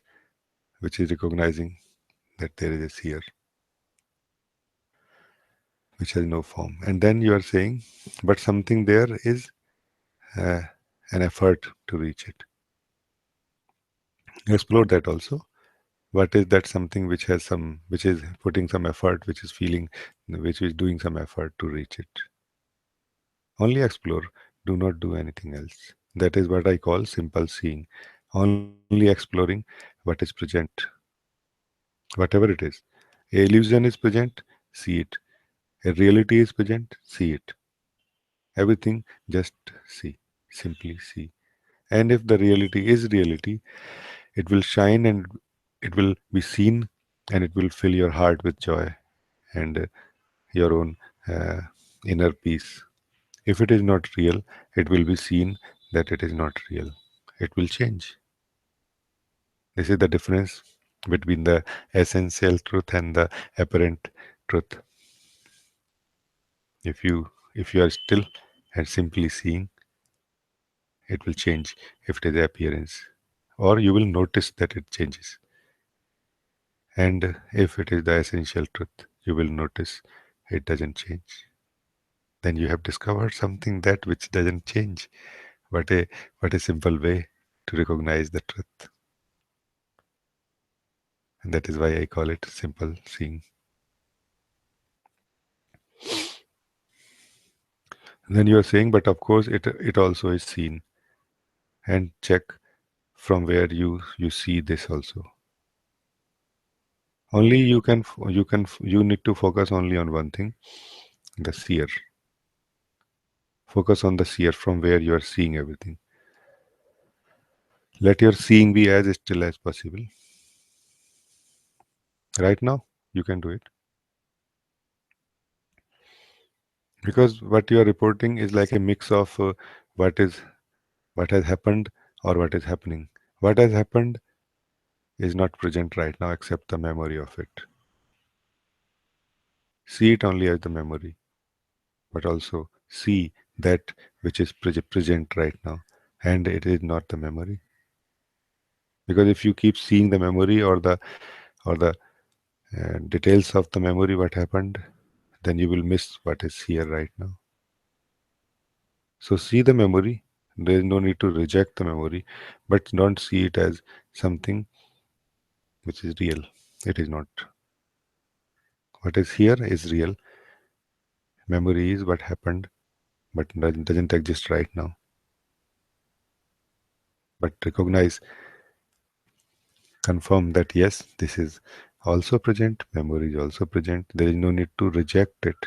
which is recognizing that there is a seer, which has no form? And then you are saying, but something there is uh, an effort to reach it. Explore that also. What is that something which has some, which is putting some effort, which is feeling, which is doing some effort to reach it? Only explore. Do not do anything else. That is what I call simple seeing. Only exploring what is present, whatever it is. A illusion is present, see it. A reality is present, see it. Everything, just see. Simply see. And if the reality is reality, it will shine and it will be seen and it will fill your heart with joy and your own uh, inner peace. If it is not real, it will be seen that it is not real. It will change. This is the difference between the essential truth and the apparent truth. If you are still and simply seeing, it will change if it is the appearance. Or you will notice that it changes. And if it is the essential truth, you will notice it doesn't change. Then you have discovered something that which doesn't change. What a what a simple way to recognize the truth. And that is why I call it simple seeing. And then you are saying, but of course it also is seen. And check from where you see this also. Only you need to focus only on one thing, the seer. Focus on the seer from where you are seeing everything. Let your seeing be as still as possible. Right now, you can do it. Because what you are reporting is like a mix of what is what has happened or what is happening. What has happened is not present right now except the memory of it. See it only as the memory, but also see that which is present right now, and it is not the memory. Because if you keep seeing the memory or the details of the memory, what happened, then you will miss what is here right now. So see the memory. There is no need to reject the memory, but don't see it as something which is real. It is not. What is here is real. Memory is what happened, but doesn't exist right now. But recognize, confirm that yes, this is also present. Memory is also present. There is no need to reject it,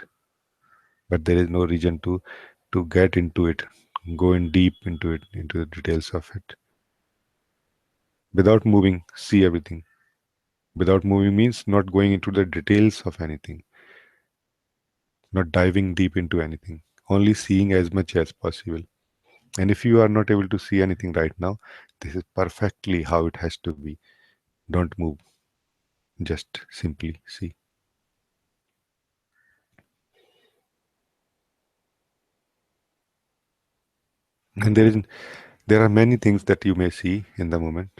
but there is no reason to get into it, go in deep into it, into the details of it. Without moving, see everything. Without moving means not going into the details of anything, not diving deep into anything, only seeing as much as possible. And if you are not able to see anything right now, this is perfectly how it has to be. Don't move, just simply see. And there are many things that you may see in the moment.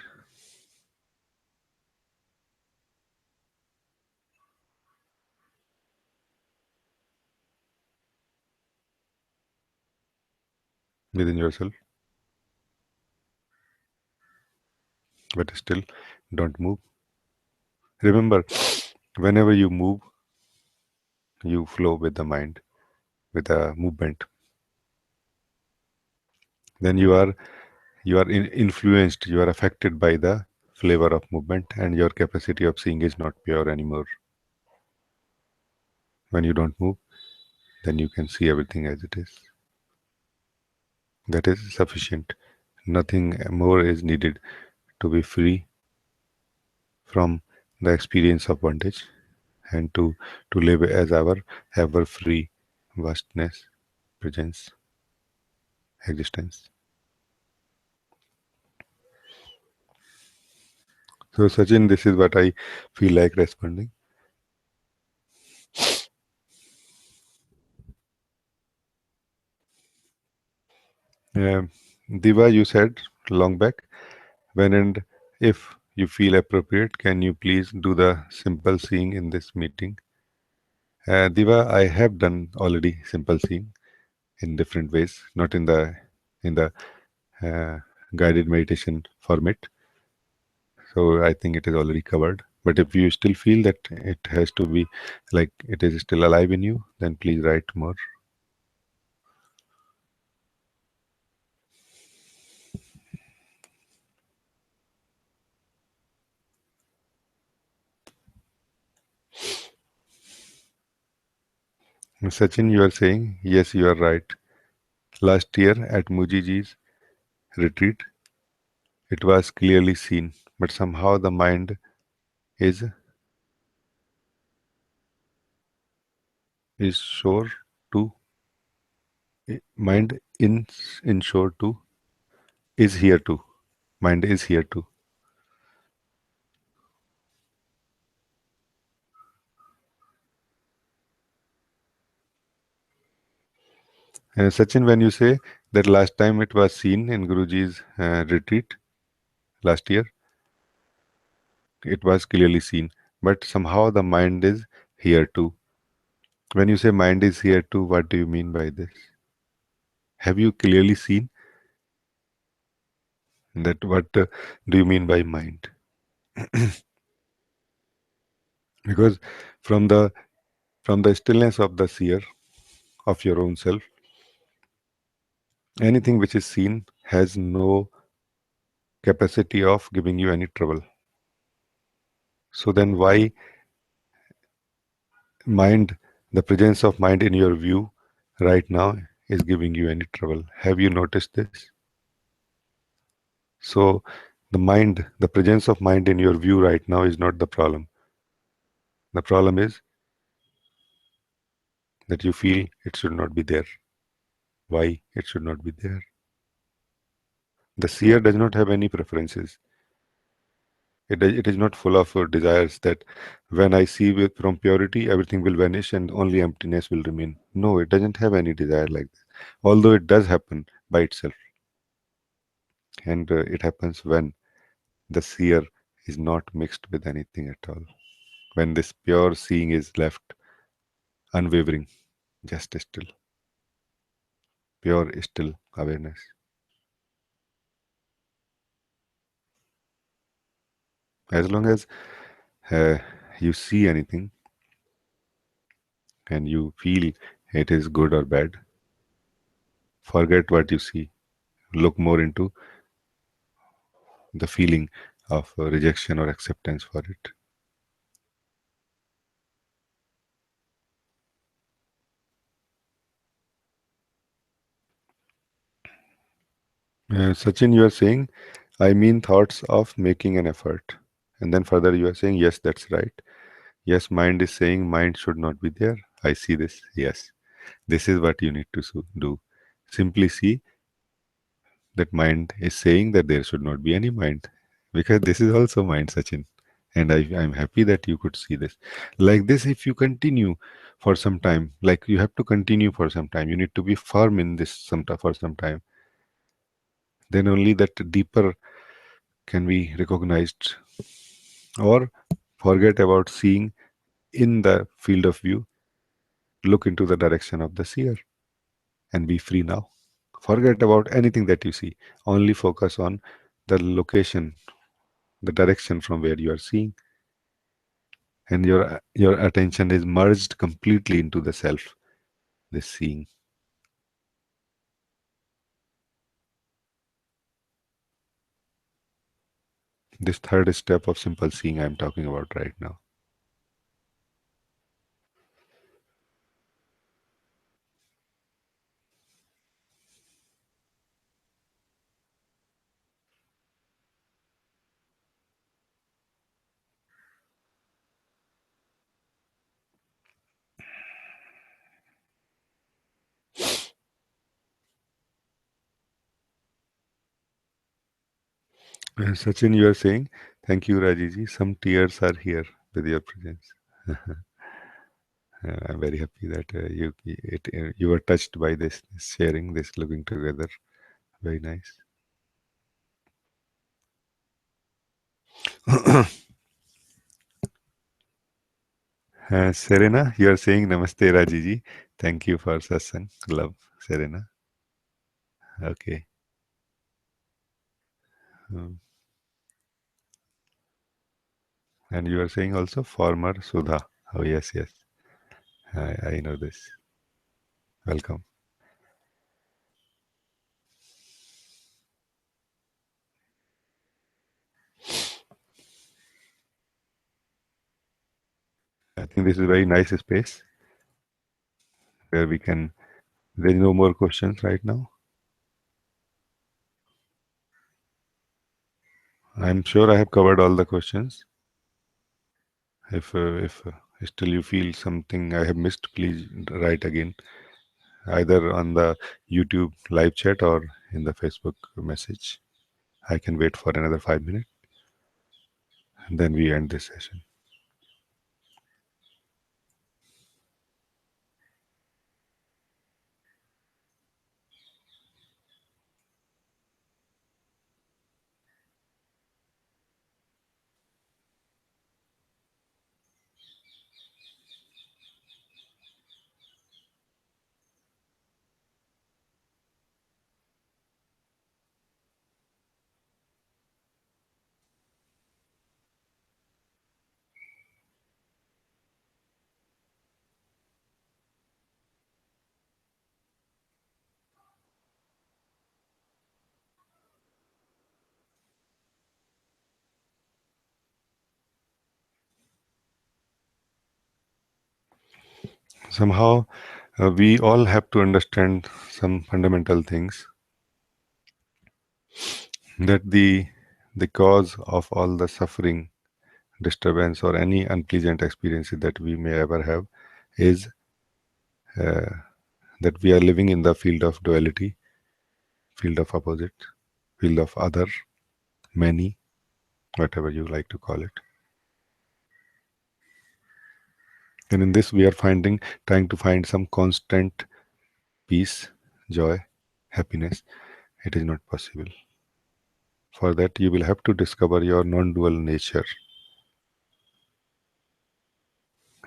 Within yourself, but still don't move. Remember, whenever you move, you flow with the mind, with the movement. Then you are influenced, you are affected by the flavor of movement, and your capacity of seeing is not pure anymore. When you don't move, then you can see everything as it is. That is sufficient. Nothing more is needed to be free from the experience of bondage and to live as our ever free vastness, presence, existence. So Sachin, this is what I feel like responding. Um, Diva, you said long back, when and if you feel appropriate, can you please do the simple seeing in this meeting? Diva, I have done already simple seeing in different ways, not in the uh, guided meditation format. So I think it is already covered. But if you still feel that it has to be like it is still alive in you, then please write more. Sachin, you are saying, yes, you are right. Last year at Mujiji's retreat, it was clearly seen, but somehow the mind is is sure to mind in sure to is here too. Mind is here too. Sachin, when you say that last time it was seen in Guruji's retreat last year, it was clearly seen, but somehow the mind is here too. When you say mind is here too, what do you mean by this? Have you clearly seen that? What do you mean by mind? Because from the from the stillness of the seer of your own self, anything which is seen has no capacity of giving you any trouble. So then why mind, the presence of mind in your view right now is giving you any trouble? Have you noticed this? So the mind, the presence of mind in your view right now is not the problem. The problem is that you feel it should not be there. Why it should not be there? The seer does not have any preferences. It is not full of desires that when I see with from purity, everything will vanish and only emptiness will remain. No, it doesn't have any desire like this. Although it does happen by itself. And it happens when the seer is not mixed with anything at all. When this pure seeing is left unwavering, just still, pure still awareness. As long as uh, you see anything and you feel it is good or bad, forget what you see. Look more into the feeling of rejection or acceptance for it. Sachin, you are saying, I mean thoughts of making an effort. And then further, you are saying, yes, that's right. Yes, mind is saying mind should not be there. I see this. Yes, this is what you need to do. Simply see that mind is saying that there should not be any mind. Because this is also mind, Sachin. And I'm happy that you could see this. Like this, if you continue for some time, like you have to continue for some time, you need to be firm in this for some time. Then only that deeper can be recognized. Or forget about seeing in the field of view, look into the direction of the seer and be free now. Forget about anything that you see. Only focus on the location, the direction from where you are seeing, and your attention is merged completely into the self, this seeing. This third step of simple seeing I'm talking about right now. Sachin, you are saying, thank you, Rajiji. Some tears are here with your presence. I'm very happy that you were touched by this sharing, this looking together Very nice. Serena, you are saying Namaste Rajiji. Thank you for satsang. Love, Serena. Okay. Um, and you are saying also former Sudha. Oh, yes, yes. I know this. Welcome. I think this is a very nice space where we can. There is no more questions right now. I'm sure I have covered all the questions. If still you feel something I have missed, please write again, either on the YouTube live chat or in the Facebook message. I can wait for another 5 minutes, and then we end this session. Somehow, we all have to understand some fundamental things, that the cause of all the suffering, disturbance, or any unpleasant experiences that we may ever have is uh, that we are living in the field of duality, field of opposite, field of other, many, whatever you like to call it. And in this, we are trying to find some constant peace, joy, happiness. It is not possible. For that, you will have to discover your non dual nature.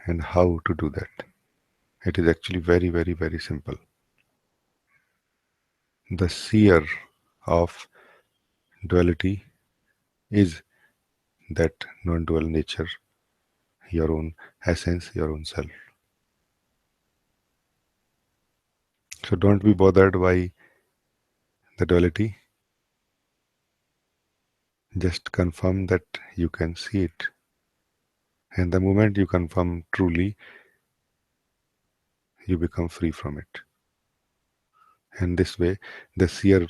And how to do that? It is actually very, very, very simple. The seer of duality is that non dual nature, your own essence, your own self. So don't be bothered by the duality. Just confirm that you can see it. And the moment you confirm truly, you become free from it. And this way, the seer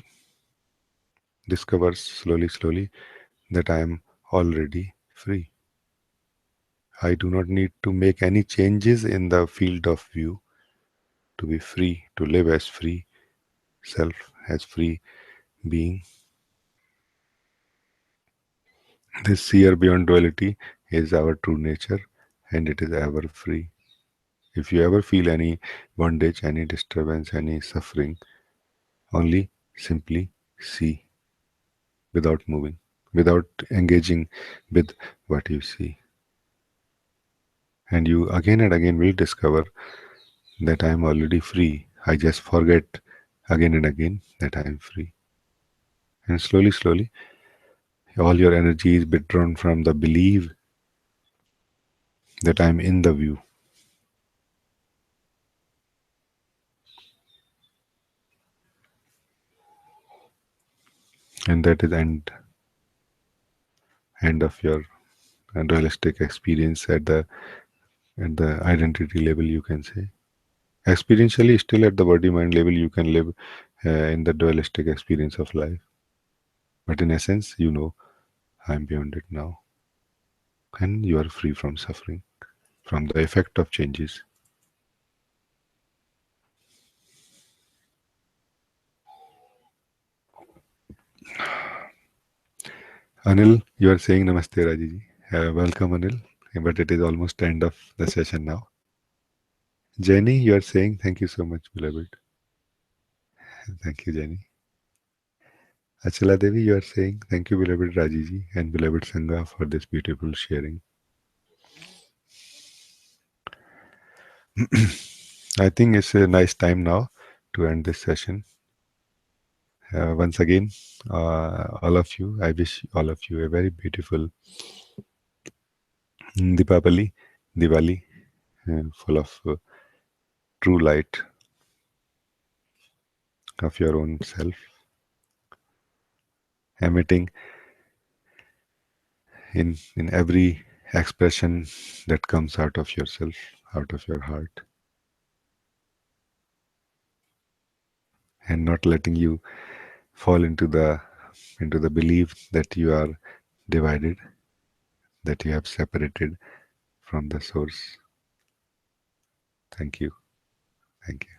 discovers slowly, slowly that I am already free. I do not need to make any changes in the field of view to be free, to live as free self, as free being. This seer beyond duality is our true nature, and it is ever free. If you ever feel any bondage, any disturbance, any suffering, only simply see without moving, without engaging with what you see. And you again and again will discover that I am already free. I just forget again and again that I am free. And slowly, slowly, all your energy is withdrawn from the belief that I am in the view. And that is end of your dualistic experience at the identity level, you can say. Experientially, still at the body mind level, you can live in the dualistic experience of life. But in essence, you know, I'm beyond it now. And you are free from suffering, from the effect of changes. Anil, you are saying Namaste, Rajiji. Welcome, Anil. But it is almost end of the session now. Jenny, you are saying thank you so much, beloved. Thank you, Jenny. Achala Devi, you are saying, thank you, beloved Rajiji and beloved Sangha, for this beautiful sharing. I think it's a nice time now to end this session. Once again, all of you, I wish all of you a very beautiful Diwali, full of true light of your own self, emitting in every expression that comes out of yourself, out of your heart, and not letting you fall into the belief that you are divided, that you have separated from the source. Thank you. Thank you.